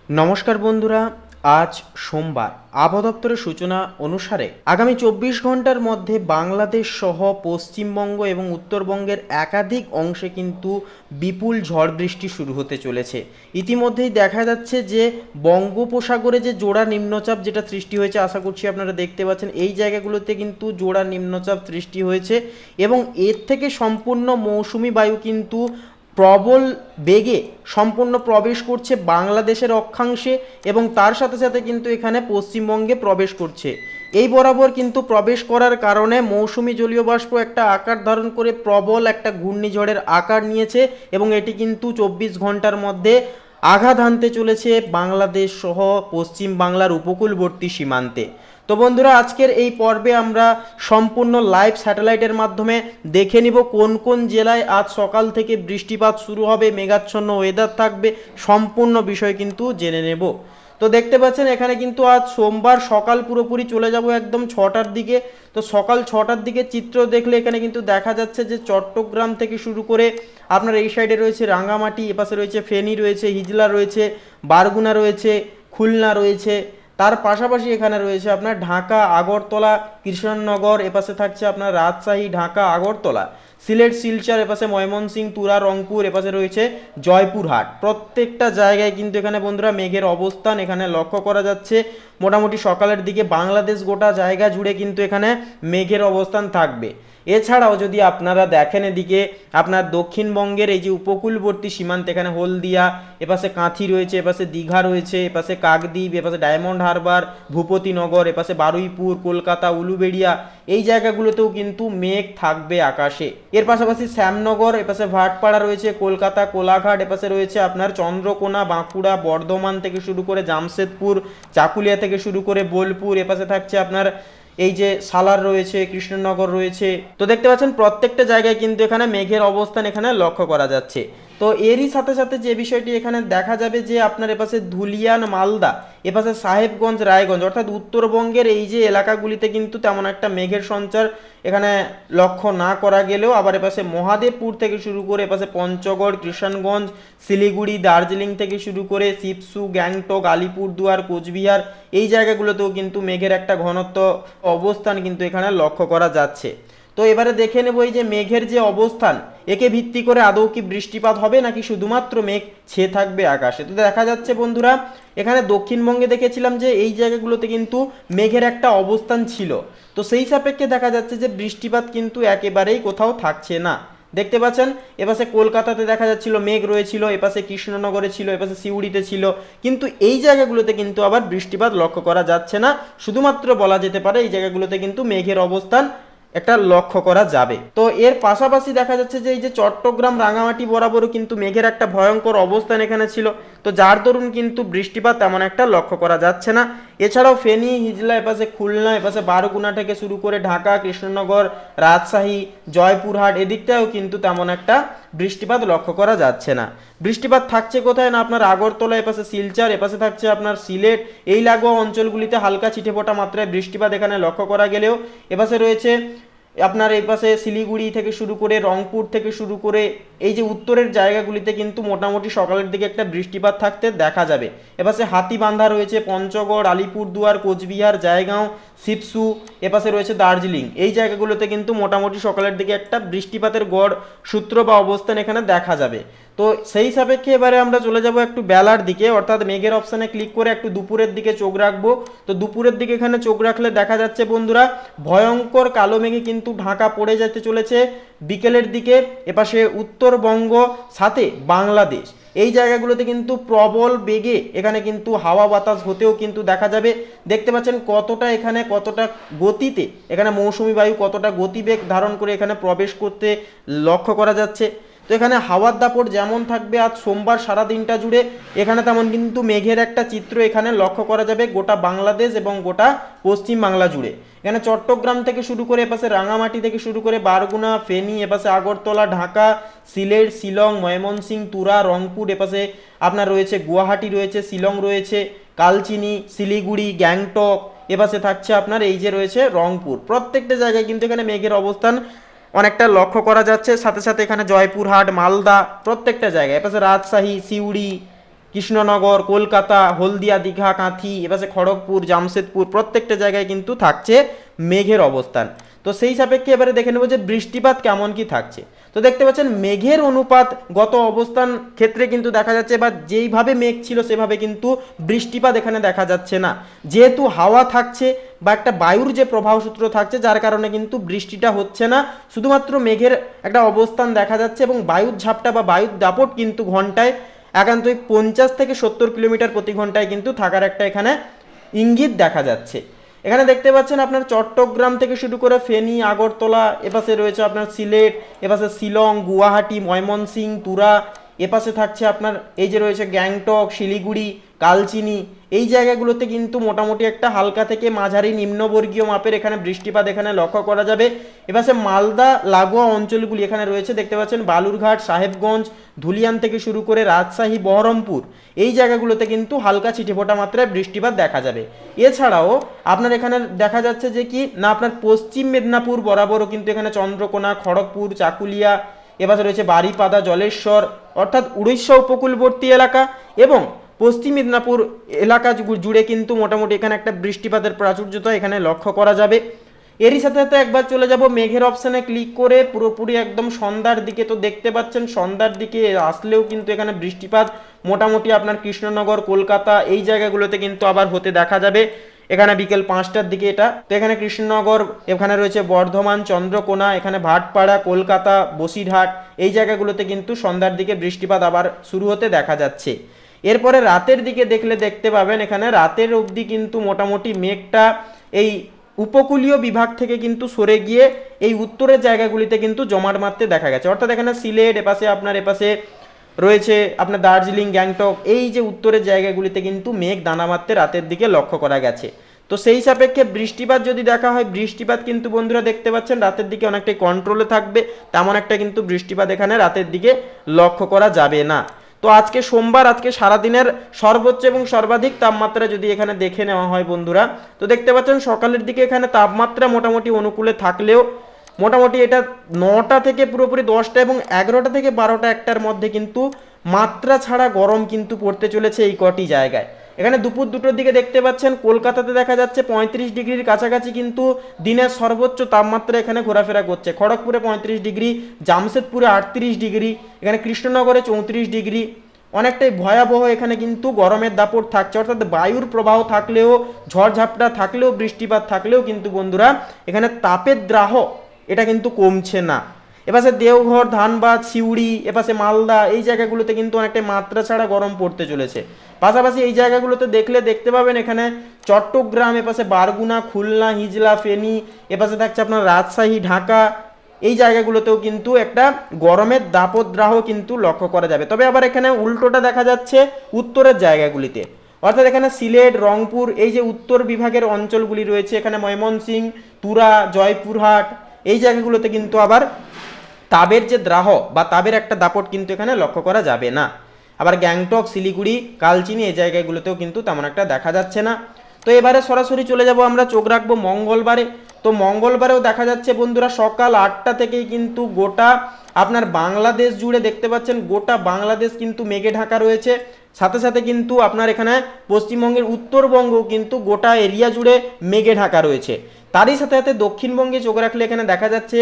নমস্কার বন্ধুরা, আজ সোমবার। আবহাওয়া দপ্তরের সূচনা অনুসারে আগামী 24 ঘন্টার মধ্যে বাংলাদেশ সহ পশ্চিমবঙ্গ এবং উত্তরবঙ্গের একাধিক অংশে কিন্তু বিপুল ঝড় বৃষ্টি শুরু হতে চলেছে। ইতিমধ্যেই দেখা যাচ্ছে যে বঙ্গোপসাগরে যে জোড়া নিম্নচাপ যেটা সৃষ্টি হয়েছে, আশা করছি আপনারা দেখতে পাচ্ছেন, এই জায়গাগুলোতে কিন্তু জোড়া নিম্নচাপ সৃষ্টি হয়েছে এবং এর থেকে সম্পূর্ণ মৌসুমি বায়ু কিন্তু প্রবল বেগে সম্পূর্ণ প্রবেশ করছে বাংলাদেশের অক্ষাংশে এবং তার সাথে সাথে কিন্তু এখানে পশ্চিমবঙ্গে প্রবেশ করছে। এই বরাবর কিন্তু প্রবেশ করার কারণে মৌসুমি জলীয় বাষ্প একটা আকার ধারণ করে প্রবল একটা ঘূর্ণিঝড়ের আকার নিয়েছে এবং এটি কিন্তু 24 ঘন্টার মধ্যে আঘাত হানতে চলেছে বাংলাদেশ সহ পশ্চিম বাংলার উপকূলবর্তী সীমান্তে। তো বন্ধুরা, আজকের এই পর্বে আমরা সম্পূর্ণ লাইভ স্যাটেলাইটের মাধ্যমে দেখে নিব কোন কোন জেলায় আজ সকাল থেকে বৃষ্টিপাত শুরু হবে, মেঘাচ্ছন্ন ওয়েদার থাকবে, সম্পূর্ণ বিষয় কিন্তু জেনে নেব। তো দেখতে পাচ্ছেন এখানে কিন্তু আজ সোমবার সকাল পুরোপুরি চলে যাব একদম 6টার দিকে। তো সকাল 6টার দিকে চিত্র দেখলে এখানে কিন্তু দেখা যাচ্ছে যে চট্টগ্রাম থেকে শুরু করে আপনার এই সাইডে রয়েছে রাঙামাটি, এপাশে রয়েছে ফেনী, রয়েছে হিজলা, রয়েছে বারগুনা, রয়েছে খুলনা, রয়েছে তার পাশাপাশি এখানে রয়েছে আপনার ঢাকা, আগরতলা, কৃষ্ণনগর, এপাশে থাকছে আপনার রাজশাহী, ঢাকা, আগরতলা, সিলেট, শিলচর, এপাশে ময়মনসিংহ, তুরা, রংপুর, এপাশে রয়েছে জয়পুরহাট। প্রত্যেকটা জায়গায় কিন্তু এখানে বন্ধুরা মেঘের অবস্থান এখানে লক্ষ্য করা যাচ্ছে। মোটামুটি সকালের দিকে বাংলাদেশ গোটা জায়গা জুড়ে কিন্তু এখানে মেঘের অবস্থান থাকবে। এছাড়াও যদি আপনারা দেখেন এদিকে আপনার দক্ষিণবঙ্গের এই যে উপকূলবর্তী সীমান্ত, এখানে হলদিয়া, এপাশে কাঁথি রয়েছে, এপাশে দীঘা রয়েছে, এপাশে কাকদ্বীপ, এপাশে ডায়মন্ড হারবার, ভূপতিনগর, এপাশে বারুইপুর, কলকাতা, উলুবেড়িয়া, এই জায়গাগুলোতেও কিন্তু মেঘ থাকবে আকাশে। এর পাশাপাশি শ্যামনগর, এপাশে ভাটপাড়া রয়েছে, কলকাতা, কোলাঘাট, এপাশে রয়েছে আপনার চন্দ্রকোনা, বাঁকুড়া, বর্ধমান থেকে শুরু করে জামশেদপুর, চাকুলিয়া থেকে শুরু করে বোলপুর, এপাশে থাকছে আপনার এই যে সালার রয়েছে, কৃষ্ণনগর রয়েছে। তো দেখতে পাচ্ছেন প্রত্যেকটা জায়গায় কিন্তু এখানে মেঘের অবস্থান এখানে লক্ষ্য করা যাচ্ছে। তো এরই সাথে সাথে যে বিষয়টি এখানে দেখা যাবে যে আপনার এপাশে ধুলিয়ান, মালদা, এপাশে সাহেবগঞ্জ, রায়গঞ্জ, অর্থাৎ উত্তরবঙ্গের এই যে এলাকাগুলিতে কিন্তু তেমন একটা মেঘের সঞ্চার এখানে লক্ষ্য না করা গেলেও আবার এপাশে মহাদেবপুর থেকে শুরু করে এপাশে পঞ্চগড়, কিষানগঞ্জ, শিলিগুড়ি, দার্জিলিং থেকে শুরু করে সিপসু, গ্যাংটক, আলিপুরদুয়ার, কোচবিহার, এই জায়গাগুলোতেও কিন্তু মেঘের একটা ঘনত্ব অবস্থান কিন্তু এখানে লক্ষ্য করা যাচ্ছে। তো এবারে দেখে নেব এই যে মেঘের যে অবস্থান, একে ভিত্তি করে আদৌ কি বৃষ্টিপাত হবে নাকি শুধুমাত্র মেঘ ছেয়ে থাকবে আকাশে। তো দেখা যাচ্ছে বন্ধুরা এখানে দক্ষিণবঙ্গে দেখেছিলাম যে এই জায়গাগুলোতে কিন্তু মেঘের একটা অবস্থান ছিল। তো সেই সাপেক্ষে দেখা যাচ্ছে যে বৃষ্টিপাত কিন্তু একেবারেই কোথাও থাকছে না। দেখতে পাচ্ছেন এপাশে কলকাতাতে দেখা যাচ্ছিল মেঘ রয়েছিল, এপাশে কৃষ্ণনগরে ছিল, এপাশে সিউড়িতে ছিল, কিন্তু এই জায়গাগুলোতে কিন্তু আবার বৃষ্টিপাত লক্ষ্য করা যাচ্ছে না। শুধুমাত্র বলা যেতে পারে এই জায়গাগুলোতে কিন্তু মেঘের অবস্থান একটা লক্ষ্য করা যাবে। তো এর পাশাপাশি দেখা যাচ্ছে যে এই যে চট্টগ্রাম, রাঙামাটি বরাবরও কিন্তু মেঘের একটা ভয়ঙ্কর অবস্থান এখানে ছিল। তো যার দরুন কিন্তু বৃষ্টিপাত তেমন একটা লক্ষ্য করা যাচ্ছে না। এছাড়াও ফেনী, হিজলা, এপাশে খুলনা, এপাশে বারগুনা থেকে শুরু করে ঢাকা, কৃষ্ণনগর, রাজশাহী, জয়পুরহাট, এদিকটাও কিন্তু তেমন একটা বৃষ্টিপাত লক্ষ্য করা যাচ্ছে না। বৃষ্টিপাত থাকছে কোথায় না আপনার আগরতলা, এপাশে শিলচর, এপাশে থাকছে আপনার সিলেট, এই লাগোয়া অঞ্চলগুলিতে হালকা ছিটেফোঁটা মাত্রায় বৃষ্টিপাত এখানে লক্ষ্য করা গেলেও এপাশে রয়েছে আপনার এই পাশে শিলিগুড়ি থেকে শুরু করে রংপুর থেকে শুরু করে এই যে উত্তরের জায়গাগুলিতে কিন্তু মোটামুটি সকালের দিকে একটা বৃষ্টিপাত থাকতে দেখা যাবে। এপাশে হাতিবান্ধা রয়েছে, পঞ্চগড়, আলিপুরদুয়ার, কোচবিহার, জয়গাঁও, সিপসু, এপাশে রয়েছে দার্জিলিং, এই জায়গাগুলোতে কিন্তু মোটামুটি সকালের দিকে একটা বৃষ্টিপাতের গড় সূত্র বা অবস্থান এখানে দেখা যাবে। তো সেই সাপেক্ষে এবারে আমরা চলে যাব একটু বেলার দিকে, অর্থাৎ মেঘের অপশানে ক্লিক করে একটু দুপুরের দিকে চোখ রাখবো। তো দুপুরের দিকে এখানে চোখ রাখলে দেখা যাচ্ছে বন্ধুরা ভয়ঙ্কর কালো মেঘে কিন্তু ঢাকা পড়ে যেতে চলেছে বিকেলের দিকে। এপাশে উত্তরবঙ্গ সাথে বাংলাদেশ, এই জায়গাগুলোতে কিন্তু প্রবল বেগে এখানে কিন্তু হাওয়া বাতাস হতেও কিন্তু দেখা যাবে। দেখতে পাচ্ছেন কতটা এখানে কতটা গতিতে এখানে মৌসুমি বায়ু কতটা গতিবেগ ধারণ করে এখানে প্রবেশ করতে লক্ষ্য করা যাচ্ছে। তো এখানে হাওয়ার দাপট যেমন থাকবে আজ সোমবার সারা দিনটা জুড়ে, এখানে তেমন কিন্তু মেঘের একটা চিত্র এখানে লক্ষ্য করা যাবে গোটা বাংলাদেশ এবং গোটা পশ্চিম বাংলা জুড়ে। এখানে চট্টগ্রাম থেকে শুরু করে এপাশে রাঙামাটি থেকে শুরু করে বারগুনা, ফেনী, এপাশে আগরতলা, ঢাকা, সিলেট, শিলং, ময়মনসিংহ, তুরা, রংপুর, এপাশে আপনার রয়েছে গুয়াহাটি রয়েছে, শিলং রয়েছে, কালচিনি, শিলিগুড়ি, গ্যাংটক, এপাশে থাকছে আপনার এই যে রয়েছে রংপুর। প্রত্যেকটা জায়গায় কিন্তু এখানে মেঘের অবস্থান অনেকটা লক্ষ্য করা যাচ্ছে। সাথে সাথে এখানে জয়পুরহাট, মালদা, প্রত্যেকটা জায়গায় এপাশে রাজশাহী, সিউড়ি, কৃষ্ণনগর, কলকাতা, হলদিয়া, দীঘা, কাঁথি, এপাশে খড়গপুর, জামশেদপুর প্রত্যেকটা জায়গায় কিন্তু থাকছে মেঘের অবস্থান। তো সেই সাপেক্ষে এবারে দেখে নেবো যে বৃষ্টিপাত কেমন কি থাকছে। তো দেখতে পাচ্ছেন মেঘের অনুপাত গত অবস্থান ক্ষেত্রে কিন্তু দেখা যাচ্ছে, বা যেইভাবে মেঘ ছিল সেভাবে কিন্তু বৃষ্টিপাত এখানে দেখা যাচ্ছে না, যেহেতু হাওয়া থাকছে বা একটা বায়ুর যে প্রবাহ সূত্র থাকছে, যার কারণে কিন্তু বৃষ্টিটা হচ্ছে না, শুধুমাত্র মেঘের একটা অবস্থান দেখা যাচ্ছে এবং বায়ুর ঝাপটা বা বায়ুর দাপট কিন্তু ঘন্টায় একান্তই 50 থেকে 70 কিলোমিটার প্রতি ঘন্টায় কিন্তু থাকার একটা এখানে ইঙ্গিত দেখা যাচ্ছে। এখানে দেখতে পাচ্ছেন আপনার চট্টগ্রাম থেকে শুরু করে ফেনী, আগরতলা, এপাশে রয়েছে আপনার সিলেট, এপাশে শিলং, গুয়াহাটি, ময়মনসিংহ, তুরা, এপাশে থাকছে আপনার এই যে রয়েছে গ্যাংটক, শিলিগুড়ি, কালচিনি, এই জায়গাগুলোতে কিন্তু মোটামুটি একটা হালকা থেকে মাঝারি নিম্নবর্গীয় মাপের এখানে বৃষ্টিপাত এখানে লক্ষ্য করা যাবে। এপাশে মালদা লাগোয়া অঞ্চলগুলি এখানে রয়েছে, দেখতে পাচ্ছেন বালুরঘাট, সাহেবগঞ্জ, ধুলিয়ান থেকে শুরু করে রাজশাহী, বহরমপুর, এই জায়গাগুলোতে কিন্তু হালকা ছিটেফোঁটা মাত্রায় বৃষ্টিপাত দেখা যাবে। এছাড়াও আপনার এখানে দেখা যাচ্ছে যে কি না, আপনার পশ্চিম মেদিনীপুর বরাবরও কিন্তু এখানে চন্দ্রকোনা, খড়গপুর, চাকুলিয়া, এপাশে রয়েছে বারিপাদা, জলেশ্বর, অর্থাৎ উড়িষ্যা উপকূলবর্তী এলাকা এবং পশ্চিম মেদিনীপুর এলাকা জুড়ে কিন্তু মোটামুটি এখানে একটা বৃষ্টিপাতের প্রাচুর্যতা এখানে লক্ষ্য করা যাবে। এরই সাথে সাথে একবার চলে যাব মেঘের অপশানে ক্লিক করে পুরোপুরি একদম সন্ধ্যার দিকে। তো দেখতে পাচ্ছেন সন্ধ্যার দিকে আসলেও কিন্তু এখানে বৃষ্টিপাত মোটামুটি আপনার কৃষ্ণনগর, কলকাতা, এই জায়গাগুলোতে কিন্তু আবার হতে দেখা যাবে এখানে বিকেল 5টার দিকে এটা। তো এখানে কৃষ্ণনগর, এখানে রয়েছে বর্ধমান, চন্দ্রকোনা, এখানে ভাটপাড়া, কলকাতা, বসিরহাট, এই জায়গাগুলোতে কিন্তু সন্ধ্যার দিকে বৃষ্টিপাত আবার শুরু হতে দেখা যাচ্ছে। এরপরে রাতের দিকে দেখলে দেখতে পাবেন এখানে রাতের অবধি কিন্তু মোটামুটি মেঘটা এই উপকূলীয় বিভাগ থেকে কিন্তু সরে গিয়ে এই উত্তরের জায়গাগুলিতে কিন্তু জমাট মারতে দেখা গেছে। অর্থাৎ এখানে সিলেট, এপাশে রয়েছে আপনার দার্জিলিং, গ্যাংটক, এই যে উত্তরের জায়গাগুলিতে কিন্তু মেঘ দানা মারতে রাতের দিকে লক্ষ্য করা গেছে। তো সেই সাপেক্ষে বৃষ্টিপাত যদি দেখা হয়, বৃষ্টিপাত কিন্তু বন্ধুরা দেখতে পাচ্ছেন রাতের দিকে অনেকটাই কন্ট্রোলে থাকবে, তেমন একটা কিন্তু বৃষ্টিপাত এখানে রাতের দিকে লক্ষ্য করা যাবে না। তো আজকে সোমবার, আজকে সারাদিনের সর্বোচ্চ এবং সর্বাধিক তাপমাত্রা যদি এখানে দেখে নেওয়া হয় বন্ধুরা, তো দেখতে পাচ্ছেন সকালের দিকে এখানে তাপমাত্রা মোটামুটি অনুকূলে থাকলেও মোটামুটি এটা 9টা থেকে পুরোপুরি 10টা এবং 11টা থেকে 12টা একটার মধ্যে কিন্তু মাত্রা ছাড়া গরম কিন্তু পড়তে চলেছে এই কটি জায়গায়। এখানে দুপুর 2টোর দিকে দেখতে পাচ্ছেন কলকাতাতে দেখা যাচ্ছে 35 ডিগ্রির কাছাকাছি কিন্তু দিনের সর্বোচ্চ তাপমাত্রা এখানে ঘোরাফেরা করছে। খড়গপুরে 35 ডিগ্রি, জামশেদপুরে 38 ডিগ্রি, এখানে কৃষ্ণনগরে 34 ডিগ্রি, অনেকটাই ভয়াবহ এখানে কিন্তু গরমের দাপট থাকছে। অর্থাৎ বায়ুর প্রবাহ থাকলেও, ঝড়ঝাপটা থাকলেও, বৃষ্টিপাত থাকলেও কিন্তু বন্ধুরা এখানে তাপের দাহ এটা কিন্তু কমছে না। এপাশে দেওঘর, ধানবাদ, সিউড়ি, এপাশে মালদা, এই জায়গাগুলোতে কিন্তু অনেকটাই মাত্রা ছাড়া গরম পড়তে চলেছে। পাশাপাশি এই জায়গাগুলোতে দেখলে দেখতে পাবেন এখানে চট্টগ্রাম, এপাশে বারগুনা, খুলনা, হিজলা, ফেনী, এপাশে থাকছে আপনার রাজশাহী, ঢাকা, এই জায়গাগুলোতেও কিন্তু একটা গরমের দাপদ্রাহ কিন্তু লক্ষ্য করা যাবে। তবে আবার এখানে উল্টোটা দেখা যাচ্ছে উত্তরের জায়গাগুলিতে, অর্থাৎ এখানে সিলেট, রংপুর, এই যে উত্তর বিভাগের অঞ্চলগুলি রয়েছে, এখানে ময়মনসিংহ, তুরা, জয়পুরহাট, এই জায়গাগুলোতে কিন্তু আবার তাপের যে দাহ বা তাপের একটা দাপট কিন্তু এখানে লক্ষ্য করা যাবে না। আবার গ্যাংটক, শিলিগুড়ি, কালচিনি, এই জায়গাগুলোতেও কিন্তু তেমন একটা দেখা যাচ্ছে না। তো এবারে সরাসরি চলে যাব, আমরা চোখ রাখবো মঙ্গলবারে। তো মঙ্গলবারেও দেখা যাচ্ছে বন্ধুরা সকাল 8টা থেকেই কিন্তু গোটা আপনার বাংলাদেশ জুড়ে দেখতে পাচ্ছেন গোটা বাংলাদেশ কিন্তু মেঘে ঢাকা রয়েছে। সাথে সাথে কিন্তু আপনার এখানে পশ্চিমবঙ্গের উত্তরবঙ্গও কিন্তু গোটা এরিয়া জুড়ে মেঘে ঢাকা রয়েছে। তারই সাথে সাথে দক্ষিণবঙ্গে চোখ রাখলে এখানে দেখা যাচ্ছে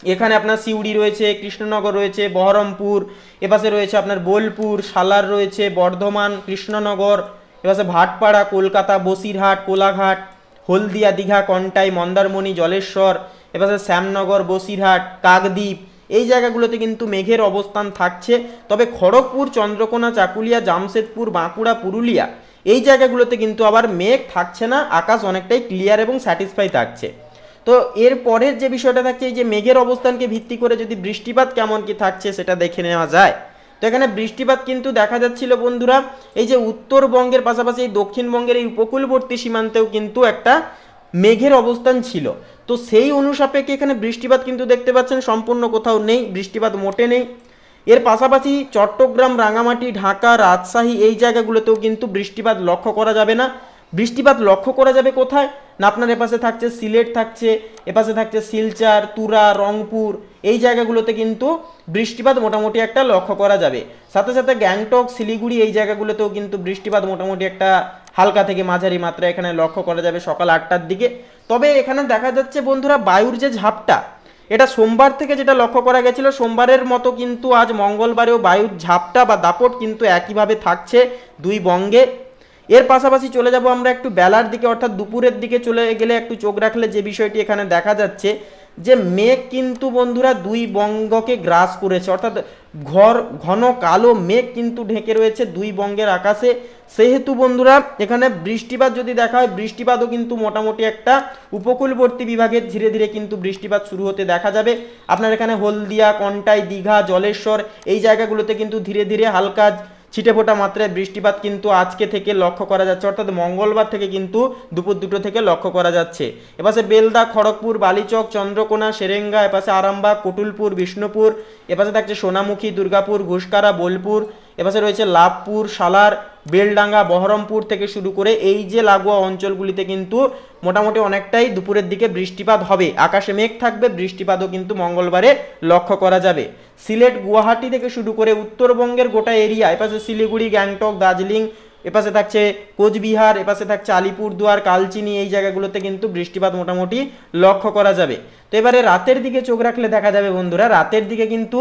এখানে আপনার সিউড়ি রয়েছে, কৃষ্ণনগর রয়েছে, বহরমপুর, এপাশে রয়েছে আপনার বোলপুর, সালার রয়েছে, বর্ধমান, কৃষ্ণনগর, এপাশে ভাটপাড়া, কলকাতা, বসিরহাট, কোলাঘাট, হলদিয়া, দীঘা, কন্টাই, মন্দারমণি, জলেশ্বর, এপাশে শ্যামনগর, বসিরহাট, কাকদ্বীপ, এই জায়গাগুলোতে কিন্তু মেঘের অবস্থান থাকছে। তবে খড়গপুর, চন্দ্রকোনা, চাকুলিয়া, জামশেদপুর, বাঁকুড়া, পুরুলিয়া, এই জায়গাগুলোতে কিন্তু আবার মেঘ থাকছে না, আকাশ অনেকটাই ক্লিয়ার এবং স্যাটিসফাই থাকছে। তো এর পরের যে বিষয়টা থাকছে, এই যে মেঘের অবস্থানকে ভিত্তি করে যদি বৃষ্টিপাত কেমন কি থাকছে সেটা দেখে নেওয়া যায়। তো এখানে বৃষ্টিপাত কিন্তু দেখা যাচ্ছিল বন্ধুরা এই যে উত্তরবঙ্গের পাশাপাশি এই দক্ষিণবঙ্গের এই উপকূলবর্তী সীমান্তেও কিন্তু একটা মেঘের অবস্থান ছিল। তো সেই অনুসাপেক্ষে এখানে বৃষ্টিপাত কিন্তু দেখতে পাচ্ছেন সম্পূর্ণ কোথাও নেই, বৃষ্টিপাত মোটে নেই। এর পাশাপাশি চট্টগ্রাম, রাঙামাটি, ঢাকা, রাজশাহী, এই জায়গাগুলোতেও কিন্তু বৃষ্টিপাত লক্ষ্য করা যাবে না। বৃষ্টিপাত লক্ষ্য করা যাবে কোথায় না, আপনার এপাশে থাকছে সিলেট, থাকছে এপাশে থাকছে শিলচর, তুরা, রংপুর, এই জায়গাগুলোতে কিন্তু বৃষ্টিপাত মোটামুটি একটা লক্ষ্য করা যাবে। সাথে সাথে গ্যাংটক, শিলিগুড়ি এই জায়গাগুলোতেও কিন্তু বৃষ্টিপাত মোটামুটি একটা হালকা থেকে মাঝারি মাত্রা এখানে লক্ষ্য করা যাবে সকাল 8টার দিকে। তবে এখানে দেখা যাচ্ছে বন্ধুরা বায়ুর যে ঝাপটা, এটা সোমবার থেকে যেটা লক্ষ্য করা গেছিল সোমবারের মতো কিন্তু আজ মঙ্গলবারেও বায়ুর ঝাপটা বা দাপট কিন্তু একইভাবে থাকছে দুই বঙ্গে। এর পাশাপাশি চলে যাব আমরা একটু বেলার দিকে, অর্থাৎ দুপুরের দিকে চলে গেলে একটু চোখ রাখলে যে বিষয়টি এখানে দেখা যাচ্ছে যে মেঘ কিন্তু বন্ধুরা দুই বঙ্গকে গ্রাস করেছে, অর্থাৎ ঘন কালো মেঘ কিন্তু ঢেকে রয়েছে দুই বঙ্গের আকাশে। সেহেতু বন্ধুরা এখানে বৃষ্টিপাত যদি দেখা হয়, বৃষ্টিপাতও কিন্তু মোটামুটি একটা উপকূলবর্তী বিভাগে ধীরে ধীরে কিন্তু বৃষ্টিপাত শুরু হতে দেখা যাবে। আপনার এখানে হলদিয়া, কন্টাই, দীঘা, জলেশ্বর এই জায়গাগুলোতে কিন্তু ধীরে ধীরে হালকা ছিটেফোঁটা মাত্রায় বৃষ্টিপাত কিন্তু আজকে থেকে লক্ষ্য করা যাচ্ছে, অর্থাৎ মঙ্গলবার থেকে কিন্তু দুপুর 2টো থেকে লক্ষ্য করা যাচ্ছে। এপাশে বেলদা, খড়গপুর, বালিচক, চন্দ্রকোনা, সেরেঙ্গা, এপাশে আরামবাগ, কুটুলপুর, বিষ্ণুপুর, এপাশে থাকছে সোনামুখী, দুর্গাপুর, ঘুষকারা, বোলপুর, এপাশে রয়েছে লাভপুর, সালার, বেলডাঙ্গা, বহরমপুর থেকে শুরু করে এই যে লাগোয়া অঞ্চলগুলিতে কিন্তু মোটামুটি অনেকটাই দুপুরের দিকে বৃষ্টিপাত হবে। আকাশে মেঘ থাকবে, বৃষ্টিপাতও কিন্তু মঙ্গলবারে লক্ষ্য করা যাবে। সিলেট, গুয়াহাটি থেকে শুরু করে উত্তরবঙ্গের গোটা এরিয়া, এপাশে শিলিগুড়ি, গ্যাংটক, দার্জিলিং, এপাশে থাকছে কোচবিহার, এপাশে থাকছে আলিপুরদুয়ার, কালচিনি, এই জায়গাগুলোতে কিন্তু বৃষ্টিপাত মোটামুটি লক্ষ্য করা যাবে। তো এবারে রাতের দিকে চোখ রাখলে দেখা যাবে বন্ধুরা, রাতের দিকে কিন্তু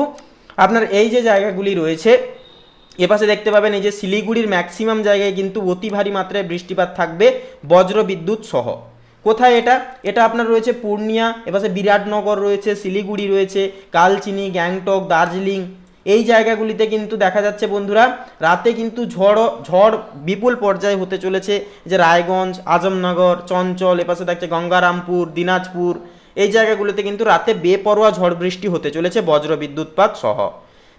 আপনার এই যে জায়গাগুলি রয়েছে এপাশে দেখতে পাবেন এই যে শিলিগুড়ির ম্যাক্সিমাম জায়গায় কিন্তু অতি ভারী মাত্রায় বৃষ্টিপাত থাকবে বজ্র বিদ্যুৎ সহ। কোথায় এটা, এটা আপনার রয়েছে পূর্ণিয়া, এপাশে বিরাটনগর রয়েছে, শিলিগুড়ি রয়েছে, কালচিনি, গ্যাংটক, দার্জিলিং, এই জায়গাগুলিতে কিন্তু দেখা যাচ্ছে বন্ধুরা রাতে কিন্তু ঝড় বিপুল পর্যায়ে হতে চলেছে। যে রায়গঞ্জ, আজমনগর, চঞ্চল, এপাশে থাকছে গঙ্গারামপুর, দিনাজপুর, এই জায়গাগুলোতে কিন্তু রাতে বেপরোয়া ঝড় বৃষ্টি হতে চলেছে বজ্র বিদ্যুৎপাত সহ।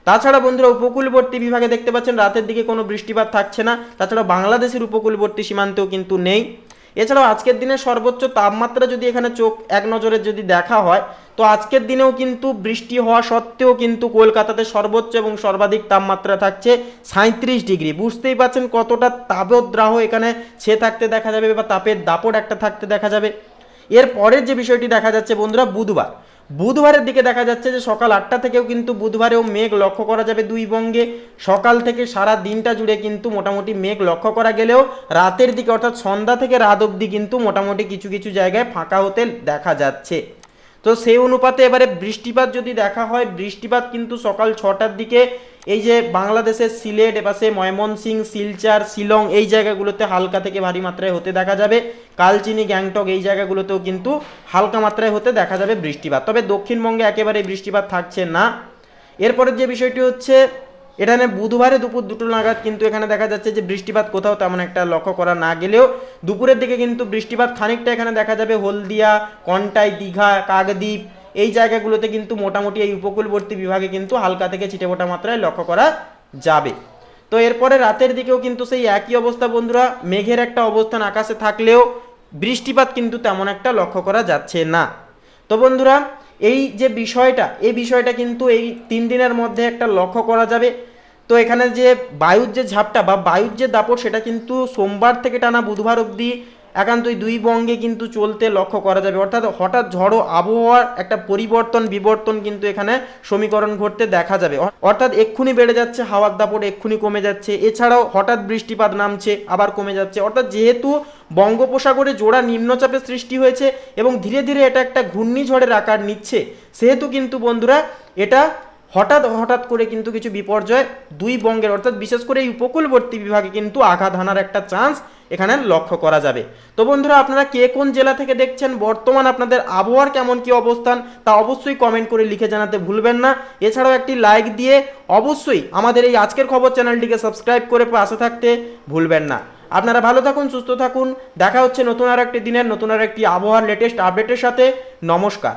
তাছাড়া বন্ধুরা উপকূলবর্তী বিভাগে দেখতে পাচ্ছেন রাতের দিকে কোনো বৃষ্টিপাত থাকছে না। তাছাড়া বাংলাদেশের উপকূলবর্তী সীমান্তেও কিন্তু নেই। এছাড়াও আজকের দিনে সর্বোচ্চ তাপমাত্রা যদি এখানে চোখ এক নজরে যদি দেখা হয়, তো আজকের দিনেও কিন্তু বৃষ্টি হওয়া সত্ত্বেও কিন্তু কলকাতাতে সর্বোচ্চ এবং সর্বাধিক তাপমাত্রা থাকছে 37 ডিগ্রি। বুঝতেই পারছেন কতটা তাপদ্রাহ এখানে ছেয়ে থাকতে দেখা যাবে বা তাপের দাপট একটা থাকতে দেখা যাবে। এর পরের যে বিষয়টি দেখা যাচ্ছে বন্ধুরা বুধবারের দিকে দেখা যাচ্ছে যে সকাল 8টা থেকেও কিন্তু বুধবারেও মেঘ লক্ষ্য করা যাবে দুই বঙ্গে। সকাল থেকে সারা দিনটা জুড়ে কিন্তু মোটামুটি মেঘ লক্ষ্য করা গেলেও রাতের দিকে অর্থাৎ সন্ধ্যা থেকে রাত অবধি কিন্তু মোটামুটি কিছু কিছু জায়গায় ফাঁকা হতে দেখা যাচ্ছে। তো সেই অনুপাতে এবারে বৃষ্টিপাত যদি দেখা হয়, বৃষ্টিপাত কিন্তু সকাল 6টার দিকে এই যে বাংলাদেশের সিলেট, এপাশে ময়মনসিংহ, শিলচর, শিলং এই জায়গাগুলোতে হালকা থেকে ভারী মাত্রায় হতে দেখা যাবে। কালচিনি, গ্যাংটক এই জায়গাগুলোতেও কিন্তু হালকা মাত্রায় হতে দেখা যাবে বৃষ্টিপাত। তবে দক্ষিণবঙ্গে একেবারে বৃষ্টিপাত থাকছে না। এরপরের যে বিষয়টি হচ্ছে এখানে বুধবারে দুপুর 2টো নাগাদ কিন্তু এখানে দেখা যাচ্ছে যে বৃষ্টিপাত কোথাও তেমন একটা লক্ষ্য করা না গেলেও দুপুরের দিকে কিন্তু বৃষ্টিপাত খানিকটা এখানে দেখা যাবে হলদিয়া, কন্টাই, দীঘা, কাকদ্বীপ এই জায়গাগুলোতে কিন্তু মোটামুটি এই উপকূলবর্তী বিভাগে কিন্তু হালকা থেকে ছিটেফোঁটা মাত্রায় লক্ষ্য করা যাবে। তো এরপরে রাতের দিকেও কিন্তু সেই একই অবস্থা বন্ধুরা, মেঘের একটা অবস্থান আকাশে থাকলেও বৃষ্টিপাত কিন্তু তেমন একটা লক্ষ্য করা যাচ্ছে না। তো বন্ধুরা এই যে বিষয়টা, এই বিষয়টা কিন্তু এই 3 দিনের মধ্যে একটা লক্ষ্য করা যাবে। তো এখানে যে বায়ুর যে ঝাপটা বা বায়ুর যে দাপট সেটা কিন্তু সোমবার থেকে টানা বুধবার অবধি একান্তই দুই বঙ্গে কিন্তু চলতে লক্ষ্য করা যাবে, অর্থাৎ হঠাৎ ঝড়ো আবহাওয়ার একটা বিবর্তন কিন্তু এখানে সমীকরণ ঘটতে দেখা যাবে। অর্থাৎ এক্ষুনি বেড়ে যাচ্ছে হাওয়ার দাপট, এক্ষুনি কমে যাচ্ছে, এছাড়াও হঠাৎ বৃষ্টিপাত নামছে আবার কমে যাচ্ছে। অর্থাৎ যেহেতু বঙ্গোপসাগরে জোড়া নিম্নচাপের সৃষ্টি হয়েছে এবং ধীরে ধীরে এটা একটা ঘূর্ণিঝড়ের আকার নিচ্ছে, সেহেতু কিন্তু বন্ধুরা এটা হঠাৎ করে কিন্তু কিছু বিপর্যয় দুই বঙ্গের অর্থাৎ বিশেষ করে এই উপকূলবর্তী বিভাগে কিন্তু আঘাত হানার একটা চান্স এখানে লক্ষ্য করা যাবে। তো বন্ধুরা আপনারা কে কোন জেলা থেকে দেখছেন, বর্তমান আপনাদের আবহাওয়ার কেমন কি অবস্থান তা অবশ্যই কমেন্ট করে লিখে জানাতে ভুলবেন না। এছাড়াও একটি লাইক দিয়ে অবশ্যই আমাদের এই আজকের খবর চ্যানেলটিকে সাবস্ক্রাইব করে পাশে থাকতে ভুলবেন না। আপনারা ভালো থাকুন, সুস্থ থাকুন, দেখা হচ্ছে নতুন আর একটি দিনের নতুন আর একটি আবহাওয়ার লেটেস্ট আপডেটের সাথে। নমস্কার।